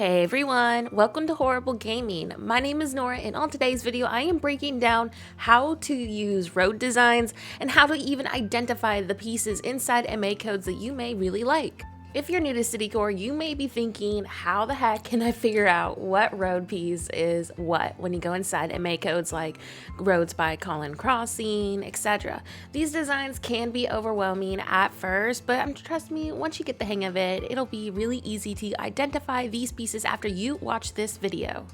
Hey everyone, welcome to Horrible Gaming. My name is Nora, and on today's video I am breaking down how to use road designs and how to even identify the pieces inside MA codes that you may really like. If you're new to citycore, you may be thinking, how the heck can I figure out what road piece is what when you go inside MA codes like roads by Colin.crossing, etc. These designs can be overwhelming at first, but trust me, once you get the hang of it, it'll be really easy to identify these pieces after you watch this video.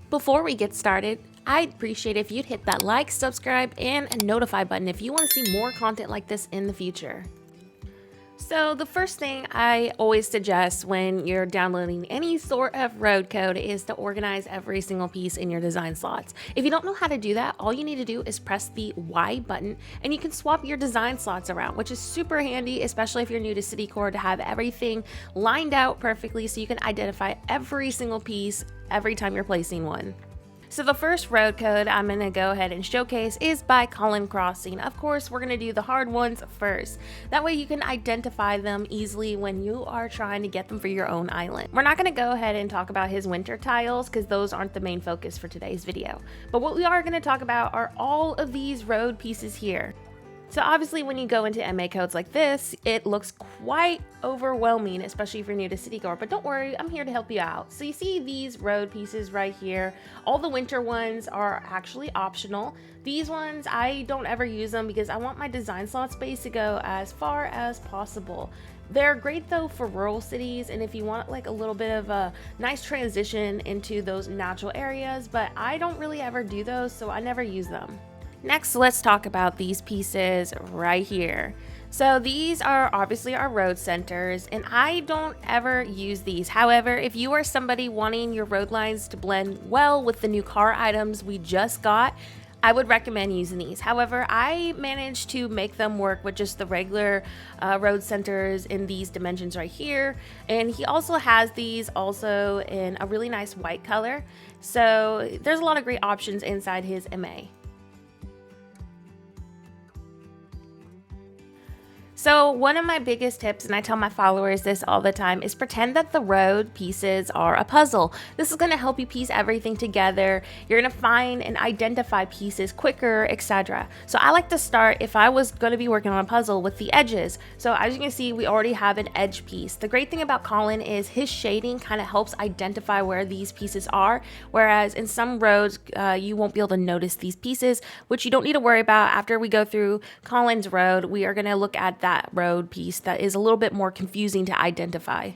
Before we get started, I'd appreciate if you'd hit that like, subscribe, and notify button if you want to see more content like this in the future. So the first thing I always suggest when you're downloading any sort of road code is to organize every single piece in your design slots. If you don't know how to do that, all you need to do is press the Y button and you can swap your design slots around, which is super handy, especially if you're new to citycore, to have everything lined out perfectly so you can identify every single piece every time you're placing one. So the first road code I'm going to go ahead and showcase is by Colin.crossing. Of course, we're going to do the hard ones first. That way you can identify them easily when you are trying to get them for your own island. We're not going to go ahead and talk about his winter tiles because those aren't the main focus for today's video. But what we are going to talk about are all of these road pieces here. So obviously when you go into MA codes like this, it looks quite overwhelming, especially if you're new to citycore, but don't worry, I'm here to help you out. So you see these road pieces right here. All the winter ones are actually optional. These ones, I don't ever use them because I want my design slot space to go as far as possible. They're great though for rural cities and if you want like a little bit of a nice transition into those natural areas, but I don't really ever do those, so I never use them. Next, let's talk about these pieces right here. So these are obviously our road centers, and I don't ever use these. However, if you are somebody wanting your road lines to blend well with the new car items we just got, I would recommend using these. However, I managed to make them work with just the regular road centers in these dimensions right here. And he also has these also in a really nice white color. So there's a lot of great options inside his MA. So one of my biggest tips, and I tell my followers this all the time, is pretend that the road pieces are a puzzle. This is going to help you piece everything together. You're going to find and identify pieces quicker, etc. So I like to start, if I was going to be working on a puzzle, with the edges. So as you can see, we already have an edge piece. The great thing about Colin is his shading kind of helps identify where these pieces are, whereas in some roads, you won't be able to notice these pieces, which you don't need to worry about. After we go through Colin's road, we are going to look at that road piece that is a little bit more confusing to identify.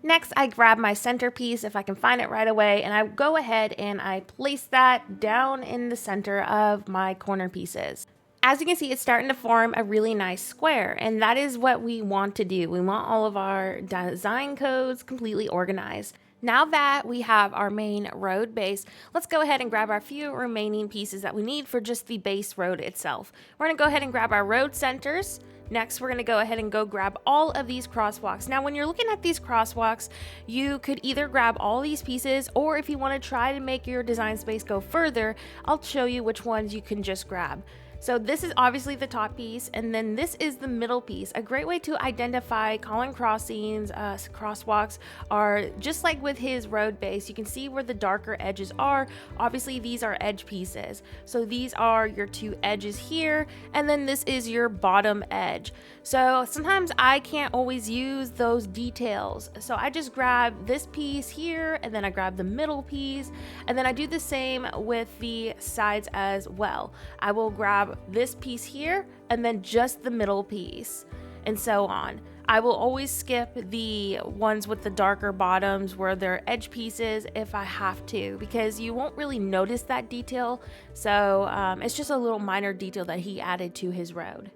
Next, I grab my centerpiece if I can find it right away, and I go ahead and I place that down in the center of my corner pieces. As you can see, it's starting to form a really nice square, and that is what we want to do. We want all of our design codes completely organized. Now that we have our main road base, let's go ahead and grab our few remaining pieces that we need for just the base road itself. We're going to go ahead and grab our road centers. Next, we're going to go ahead and go grab all of these crosswalks. Now, when you're looking at these crosswalks, you could either grab all these pieces, or if you want to try to make your design space go further, I'll show you which ones you can just grab. So this is obviously the top piece, and then this is the middle piece. A great way to identify Colin.crossing's crosswalks are just like with his road base. You can see where the darker edges are. Obviously, these are edge pieces. So these are your two edges here, and then this is your bottom edge. So sometimes I can't always use those details. So I just grab this piece here, and then I grab the middle piece, and then I do the same with the sides as well. I will grab this piece here and then just the middle piece, and so on. I will always skip the ones with the darker bottoms where they're edge pieces if I have to, because you won't really notice that detail. So it's just a little minor detail that he added to his road.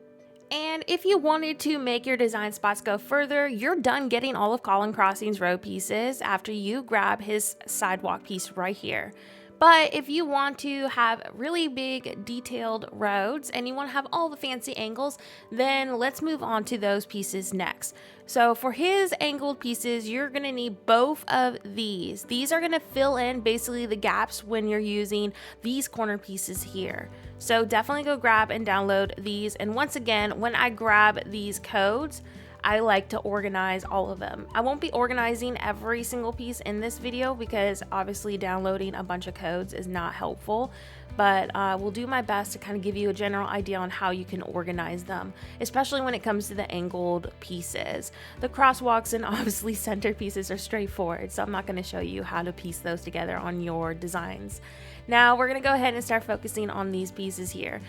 And if you wanted to make your design spots go further, you're done getting all of Colin.crossing's road pieces after you grab his sidewalk piece right here. But if you want to have really big detailed roads and you want to have all the fancy angles, then let's move on to those pieces next. So for his angled pieces, you're going to need both of these. These are going to fill in basically the gaps when you're using these corner pieces here. So definitely go grab and download these. And once again, when I grab these codes, I like to organize all of them. I won't be organizing every single piece in this video because obviously downloading a bunch of codes is not helpful, but we'll do my best to kind of give you a general idea on how you can organize them, especially when it comes to the angled pieces. The crosswalks and obviously center pieces are straightforward, so I'm not going to show you how to piece those together on your designs. Now we're going to go ahead and start focusing on these pieces here.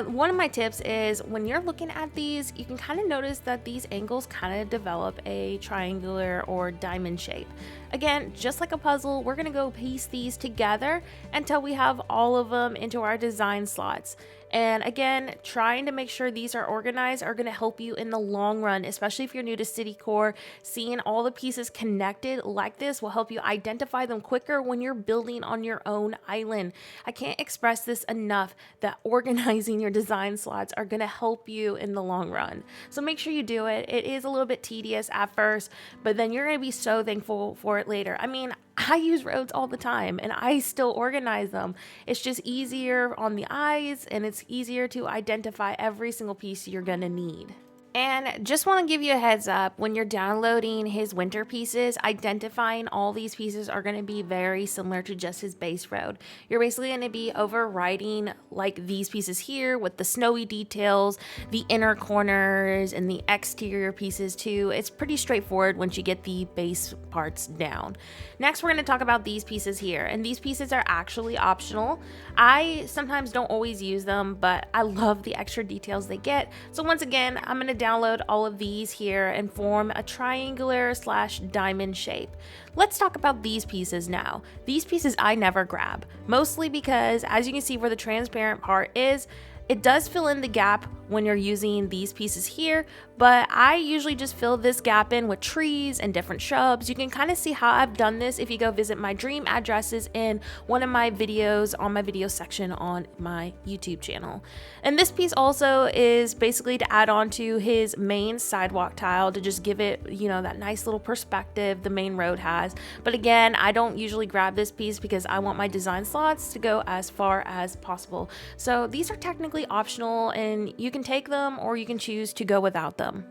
One of my tips is when you're looking at these, you can kind of notice that these angles kind of develop a triangular or diamond shape. Again, just like a puzzle, we're going to go piece these together until we have all of them into our design slots. And again, trying to make sure these are organized are going to help you in the long run, especially if you're new to citycore. Seeing all the pieces connected like this will help you identify them quicker when you're building on your own island. I can't express this enough that organizing your design slots are going to help you in the long run. So make sure you do it. It is a little bit tedious at first, but then you're going to be so thankful for it later. I mean, I use roads all the time and I still organize them. It's just easier on the eyes and it's easier to identify every single piece you're gonna need. And just want to give you a heads up, when you're downloading his winter pieces, identifying all these pieces are going to be very similar to just his base road. You're basically going to be overriding like these pieces here with the snowy details, the inner corners, and the exterior pieces too. It's pretty straightforward once you get the base parts down. Next, we're going to talk about these pieces here, and these pieces are actually optional. I sometimes don't always use them, but I love the extra details they get. So once again, I'm going to download all of these here and form a triangular / diamond shape. Let's talk about these pieces now. These pieces I never grab, mostly because as you can see where the transparent part is, it does fill in the gap when you're using these pieces here, but I usually just fill this gap in with trees and different shrubs. You can kind of see how I've done this if you go visit my dream addresses in one of my videos on my video section on my YouTube channel. And this piece also is basically to add on to his main sidewalk tile to just give it, you know, that nice little perspective the main road has. But again, I don't usually grab this piece because I want my design slots to go as far as possible. So these are technically optional and you can take them or you can choose to go without them.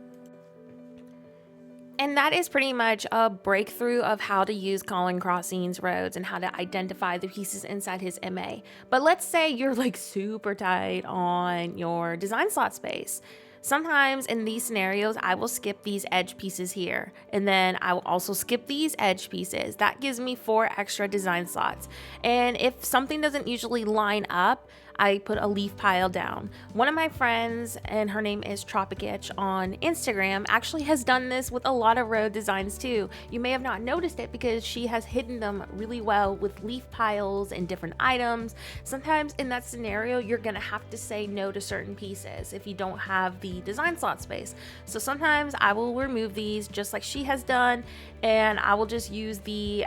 And that is pretty much a breakthrough of how to use Colin.crossing's roads and how to identify the pieces inside his MA. But let's say you're like super tight on your design slot space. Sometimes in these scenarios, I will skip these edge pieces here, and then I will also skip these edge pieces. That gives me 4 extra design slots. And if something doesn't usually line up, I put a leaf pile down. One of my friends, and her name is Tropicitch on Instagram, actually has done this with a lot of road designs too. You may have not noticed it because she has hidden them really well with leaf piles and different items. Sometimes in that scenario, you're gonna have to say no to certain pieces if you don't have the design slot space. So sometimes I will remove these just like she has done, and I will just use the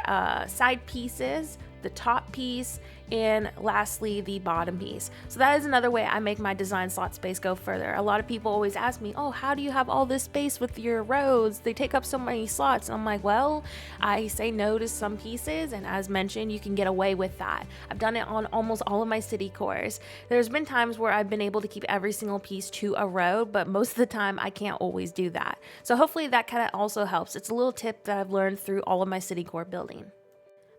side pieces, the top piece, and lastly the bottom piece. So that is another way I make my design slot space go further. A lot of people always ask me, oh, how do you have all this space with your roads? They take up so many slots. And I'm like, well, I say no to some pieces, and as mentioned, you can get away with that. I've done it on almost all of my city cores. There's been times where I've been able to keep every single piece to a road, but most of the time I can't always do that. So hopefully that kind of also helps. It's a little tip that I've learned through all of my city core building.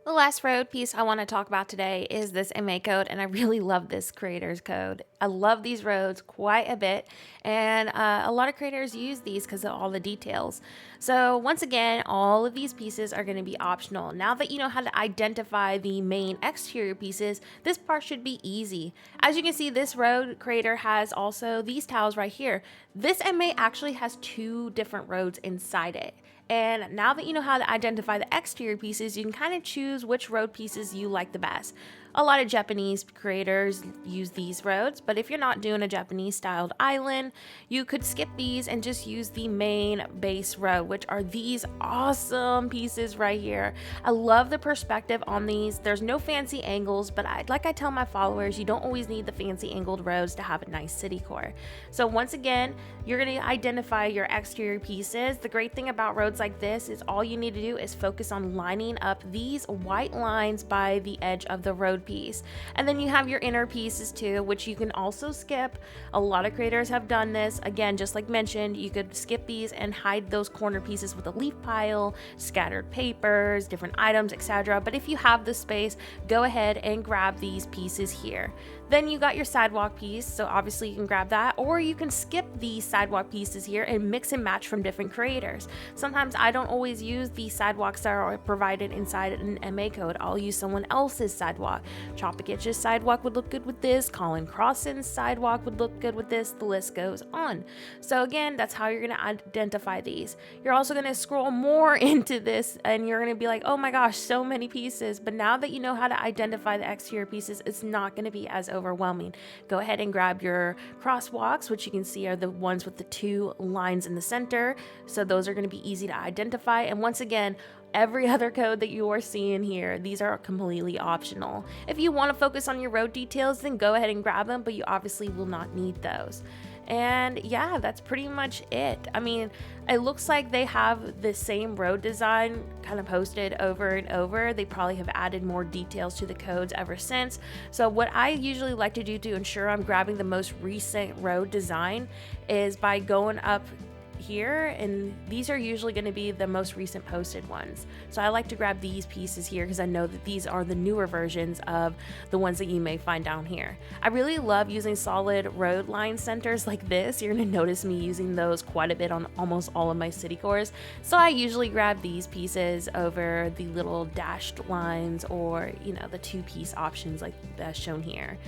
The last road piece I want to talk about today is this MA code, and I really love this creator's code. I love these roads quite a bit, and a lot of creators use these because of all the details. So once again, all of these pieces are going to be optional. Now that you know how to identify the main exterior pieces, this part should be easy. As you can see, this road creator has also these tiles right here. This MA actually has 2 different roads inside it. And now that you know how to identify the exterior pieces, you can kind of choose which road pieces you like the best. A lot of Japanese creators use these roads, but if you're not doing a Japanese styled island, you could skip these and just use the main base road, which are these awesome pieces right here. I love the perspective on these. There's no fancy angles, but like I tell my followers, you don't always need the fancy angled roads to have a nice city core. So once again, you're going to identify your exterior pieces. The great thing about roads like this is all you need to do is focus on lining up these white lines by the edge of the road road piece. And then you have your inner pieces too, which you can also skip. A lot of creators have done this. Again, just like mentioned, you could skip these and hide those corner pieces with a leaf pile, scattered papers, different items, etc. But if you have the space, go ahead and grab these pieces here. Then you got your sidewalk piece, so obviously you can grab that, or you can skip these sidewalk pieces here and mix and match from different creators. Sometimes I don't always use the sidewalks that are provided inside an MA code. I'll use someone else's sidewalk. Chopicitch's sidewalk would look good with this, Colin.crossing's sidewalk would look good with this, the list goes on. So again, that's how you're going to identify these. You're also going to scroll more into this and you're going to be like, oh my gosh, so many pieces. But now that you know how to identify the exterior pieces, it's not going to be as overwhelming. Go ahead and grab your crosswalks, which you can see are the ones with the 2 lines in the center. So those are going to be easy to identify. And once again, every other code that you are seeing here, these are completely optional. If you want to focus on your road details, then go ahead and grab them, but you obviously will not need those. And yeah, that's pretty much it. I mean, it looks like they have the same road design kind of posted over and over. They probably have added more details to the codes ever since. So what I usually like to do to ensure I'm grabbing the most recent road design is by going up here, and these are usually going to be the most recent posted ones. So I like to grab these pieces here because I know that these are the newer versions of the ones that you may find down here. I really love using solid road line centers like this. You're going to notice me using those quite a bit on almost all of my city cores. So I usually grab these pieces over the little dashed lines or, you know, the 2-piece options like that's shown here.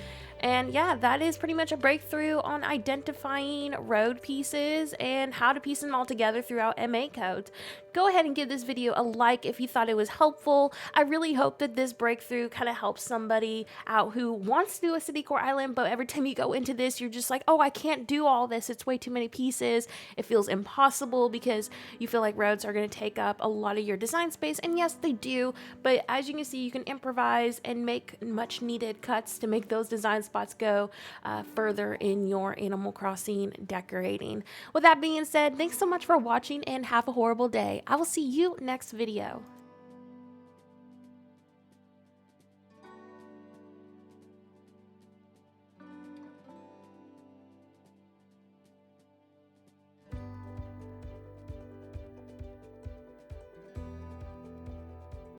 And yeah, that is pretty much a breakthrough on identifying road pieces and how to piece them all together throughout MA codes. Go ahead and give this video a like if you thought it was helpful. I really hope that this breakthrough kind of helps somebody out who wants to do a city core island, but every time you go into this, you're just like, oh, I can't do all this. It's way too many pieces. It feels impossible because you feel like roads are going to take up a lot of your design space. And yes, they do. But as you can see, you can improvise and make much needed cuts to make those design spots go further in your Animal Crossing decorating. With that being said, thanks so much for watching and have a horrible day. I will see you next video.